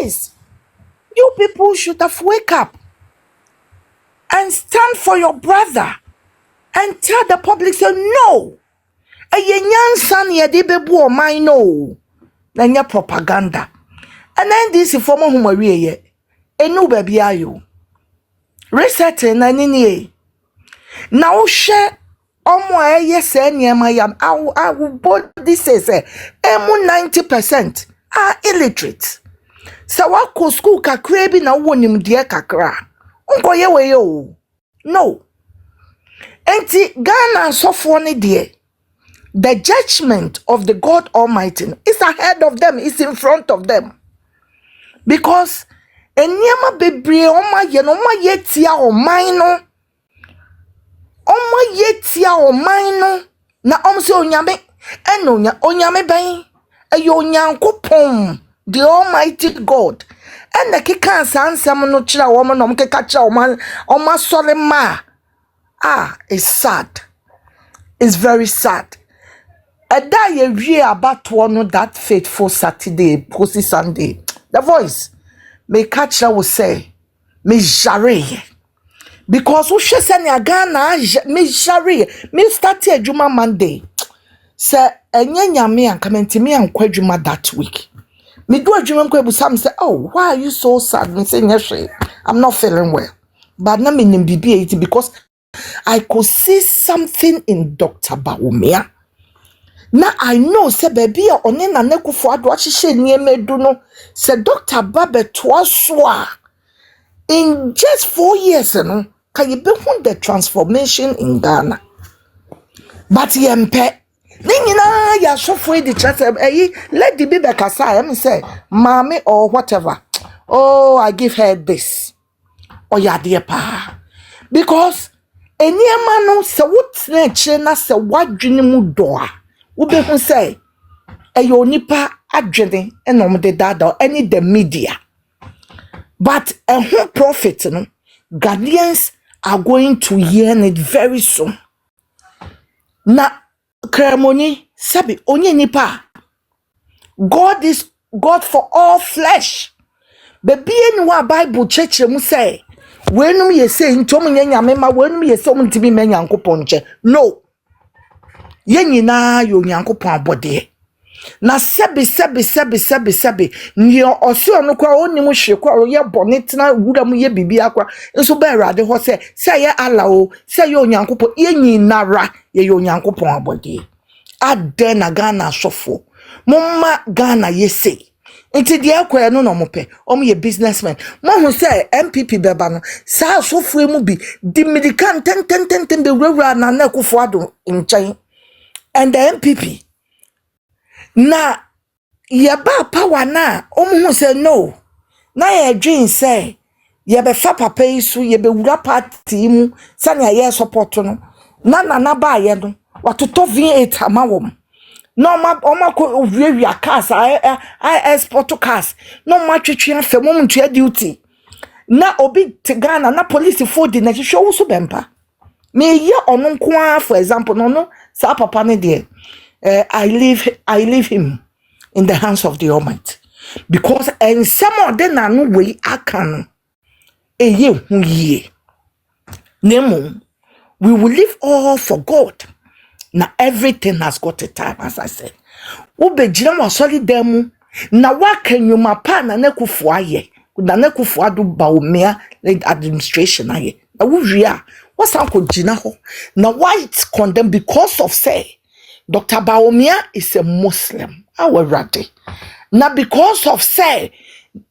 Please, you people should have wake up and stand for your brother and tell the public, say, no. A yenyan ye de bebu o mine no. Nanya propaganda. And then this former humarie ye. Enu baby ayo. Resetting na nini. Now share omo yes yam. I will boldly say emu 90% are illiterate. So what ko school kakra bi na wonim de kakra. Unko ye we yo. No. Enti Ghana sofo ne de. The judgment of the God Almighty is ahead of them, is in front of them. Because enyama bebre oma yetia omaino. Oma yetia omaino na omse onyame enonya onyame ben eyo onyankopon the Almighty God. And the kika sansam no chira woman no mkeka chira oma sole ma. It's sad. It's very sad. A day we about one that faithful Saturday, Pussy Sunday. The voice may catch her will say, me jare. Because we should send a Ghana, me jare, me start a Juma Monday. Say, and me and come to me and Juma that week. Me do a Juma Kwebu Sam say, oh, why are you so sad? Me say, yes, I'm not feeling well. But na me BB80 because I could see something in Dr. Baumia. Now I know say baby oni na nekufo ado ahihye nieme du no say Dr. Babe toaswa in just 4 years no can you be the transformation in Ghana. But yempe ni nyina ya sofo di chat let the baby kasa am say mommy or whatever, oh I give her this or ya dear pa because eniema no se wotne che na se wadwene mu doa ube who say, ayo nipa adwene enom de dada any the media. But a whole prophet, no, Ghanaians are going to hear it very soon. Na kremoni sabi onye nipa. God is God for all flesh. Baby enwa Bible church mu say, wenum ye say ntom nyanyame ma wenum ye say omntimi menyankopon nche. No. Yenyina yo nyankopon abode na sebe nyo oso no kwa onimu hwe kwa ye bonetena wura mu ye bibia kwa nso ba awade ho se ye ala o se ye onyankopon yenyinara ye yo nyankopon abode ade na Ghana sofo mumma Ghana yese enti de akwa no no mope ye businessman mo hu se MPP beba no sa sofo emu bi di medican ten be wura na na kufo ado nchen. And the MPP na yaba power na omu say no na ye dream say ye be fa papa isu ye be wura party mu sanya ye support no na ba ye no watoto V8 amawom no ma ko wiawia cars I export cars no ma twetwe afem mu ntwe duty na obi Ghana na police for the na hwehwe wo so bempa me ye ono nko for example no sa papa ne de I leave him in the hands of the Almighty because and some of them na no way akan eye hu ye nemo we will live all for God. Now everything has got a time, as I said. Ube jina wa soli demu na wake nyuma pa na nekufu aye na nekufu adu Baumia administration aye na wuria what's uncle jina ho na white condemn because of say Dr. Baumia is a Muslim awerade na because of say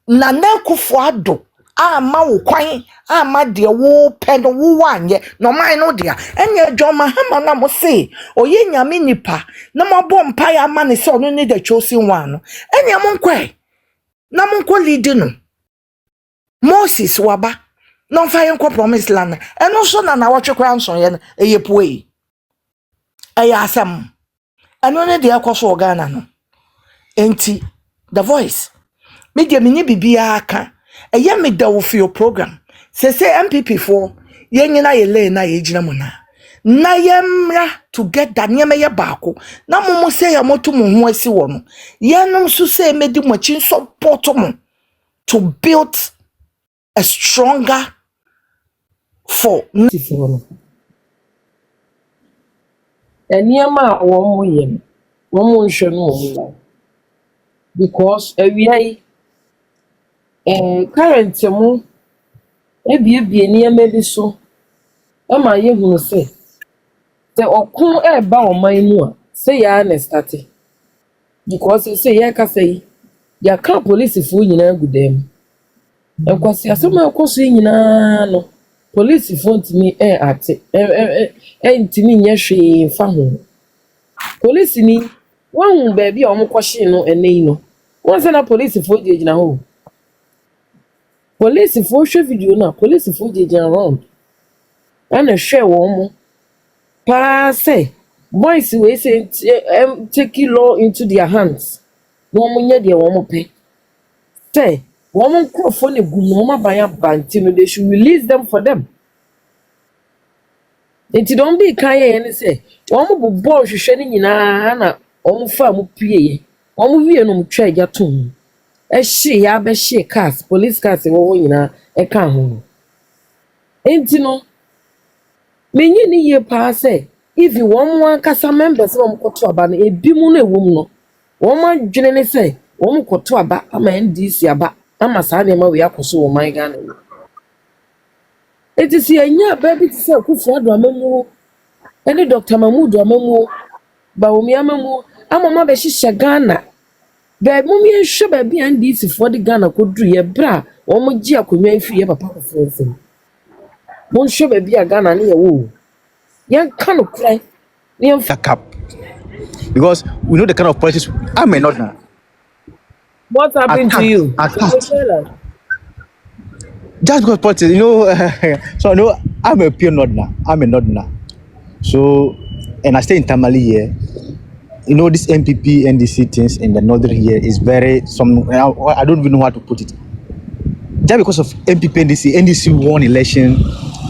na nekufu adu ama wo kwan ama de wo pen wo wanye no man no dia enye John Mahama na mo say oye nyame nipa na mo bom pa ya ma ne so no ne the chosen one no enye mo nkwe na mo nko lead no Moses waba no fa yen ko promise land eno so na watwe kwa nso ye eye poe eye asem eno ne de akoso Ghana no enti the voice media menye bibia aka eye me da wo for your program say MPP for yenyina ye le na ye gina mu na yemra to get that nyeme ye baako na mumu say ya moto mu ho asi wo no yenom so say medi mo chin support mo to build a stronger for Eniyama a wɔn yɛ no wɔn nhwɛ no wɔn life because awia yi current mu ebiebie nneɛma bi so ɛma yɛhunu sɛ ɔko ɛreba ɔman mu a sɛ yɛa na starte because sɛ yɛkasa yi yɛaka polisifoɔ nyinaa gu dan mu nkwasi asɛm a ɛkɔ so yi nyinaa no polisifoɔ ntumi ate ntumi nyɛ hwee mfa ho polisi ni wɔn baabi a wɔn kɔhyee no ɛnɛ yi no wɔn sɛ na polisifoɔ gyinagyina hɔ polisifoɔ hwɛ video no a polisifoɔ gyinagyina round ɛna hwɛ wɔn mo paa sɛ boys wei sɛ take law into their hands na wɔn nyɛ deɛ wɔn pɛ sɛ wɔn nkurɔfoɔ na egu mu wɔn aban abante no they should release them for them. Nti dɔm bi kan yɛ ne sɛ wɔn bobɔ hwehwɛ ne nyinaa na wɔn fa mu pie wɔn wie no mu twa agya tom ɛhye ya bɛhye cars police cars wɔ hɔ nyinaa ɛka ho nti no menyi ne yie paa sɛ if wɔn ankasa members wɔn kɔto aba no ebi mu no ɛwɔ mu no wɔn adwene ne sɛ wɔn kɔto aba ama NDC aba ama saa nneɛma wei akɔ so wɔ man Ghana mu. Eti si enya baby ti se Akufo Addo amamu ene Dr. Mahmood amamu Bawomi amamu amama be hihye Ghana ba mum ye hwe ba bi NDC fo de Ghana koduru ye bra wo mo gi akonwa fi ye papa kofofo mo hwe ba bi a Ghana ne ye wo yan kan no krai ne yan cap because we know the kind of politics I may not know. What happened to you? Just because politics, so I know I'm a pure northerner. I'm a northerner. So, and I stay in Tamale here. This MPP, NDC things in the northern here is very, I don't even know how to put it. Just because of MPP, NDC won election,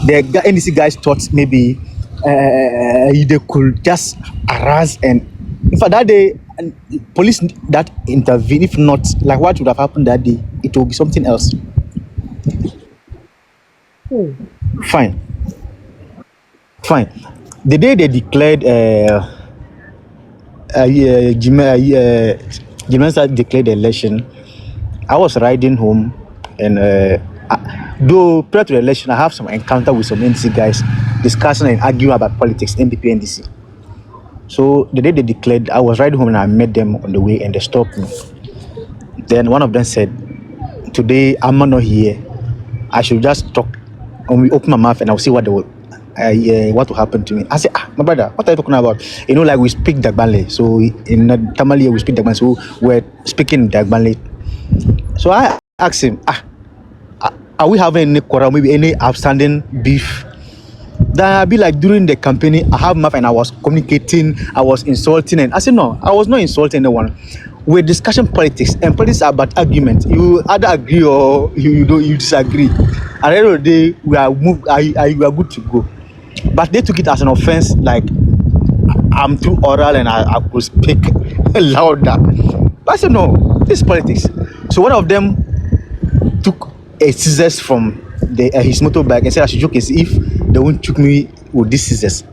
the NDC guys thought maybe they could just harass and, in fact, that day, police that intervened, if not, like what would have happened that day, it will be something else. Fine. The day they declared Jimenez declared the election, I was riding home and though prior to the election I have some encounter with some NDC guys discussing and arguing about politics, MPP, NDC. So the day they declared, I was riding home and I met them on the way and they stopped me. Then one of them said, today I'm not here. I should just talk. When we open my mouth and I'll see what what will happen to me. I said, my brother, what are you talking about? Like we speak Dagbale. So in Tamale we speak Dagbale. So we're speaking Dagbale. So I asked him, are we having any quarrel, maybe any outstanding beef? Then I'd be like, during the campaign, I have mouth and I was communicating, I was insulting, and I said, no, I was not insulting anyone. We're discussing politics, and politics are about argument. You either agree or you disagree. At the end of the day, we are good to go. But they took it as an offense, like I'm too oral and I could speak louder. But I said, no, this is politics. So one of them took a scissors from his motorbike and said I should joke as if they won't choke me with these scissors,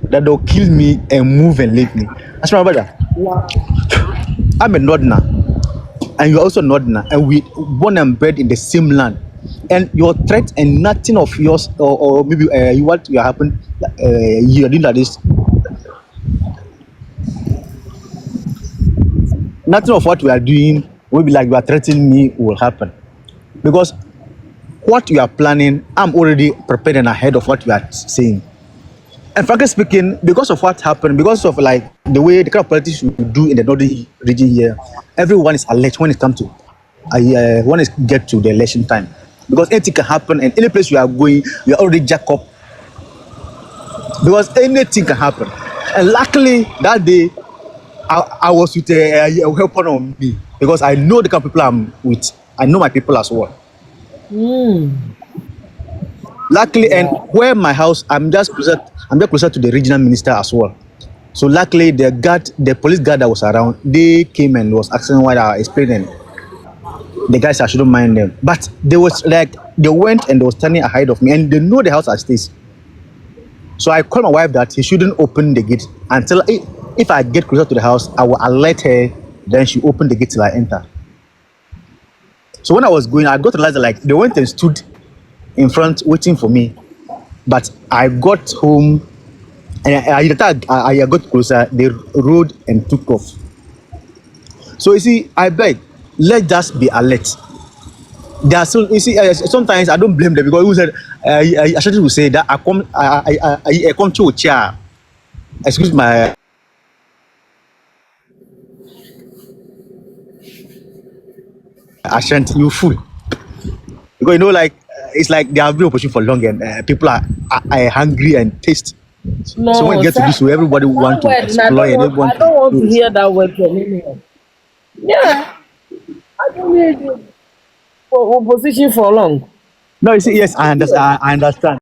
that they'll kill me and move and leave me. That's my brother. Wow. I'm a northerner, and you're also a northerner, and we born and bred in the same land. And your threat and nothing of yours, or maybe what will happen, you're doing like this. Nothing of what we are doing will be like you are threatening me will happen, because what you are planning, I'm already prepared and ahead of what you are saying. And frankly speaking, because of what happened, because of like the way the kind of politics we do in the northern region here, everyone is alert when it comes to when it get to the election time. Because anything can happen, and any place you are going, you are already jacked up. Because anything can happen. And luckily that day, I was with a weapon on me, because I know the kind of people I'm with. I know my people as well. Luckily, and where my house, I'm just closer to the regional minister as well. So luckily, the police guard that was around, they came and was asking why I was explaining. the guys, I shouldn't mind them. But they was like, they went and they were standing ahead of me, and they know the house I stays. So I called my wife that he shouldn't open the gate until if I get closer to the house, I will alert her. Then she opened the gate till I enter. So when I was going, I got to realize that, like, they went and stood in front waiting for me. But I got home, and I got closer. They rode and took off. So you see, I beg, let's just be alert. There are still, you see, sometimes I don't blame them because who said I started to say that I come to a chair. Excuse my Ashanti, you fool. Because you know, like it's like they have been pushing for long, and people are hungry and taste. So when No, you get to sir. this, way, everybody want That to word, and exploit and everyone I don't want to to do it. hear that word from anyone. Yeah, I don't hear you for opposition for long. No, you see, yes, I understand. I understand.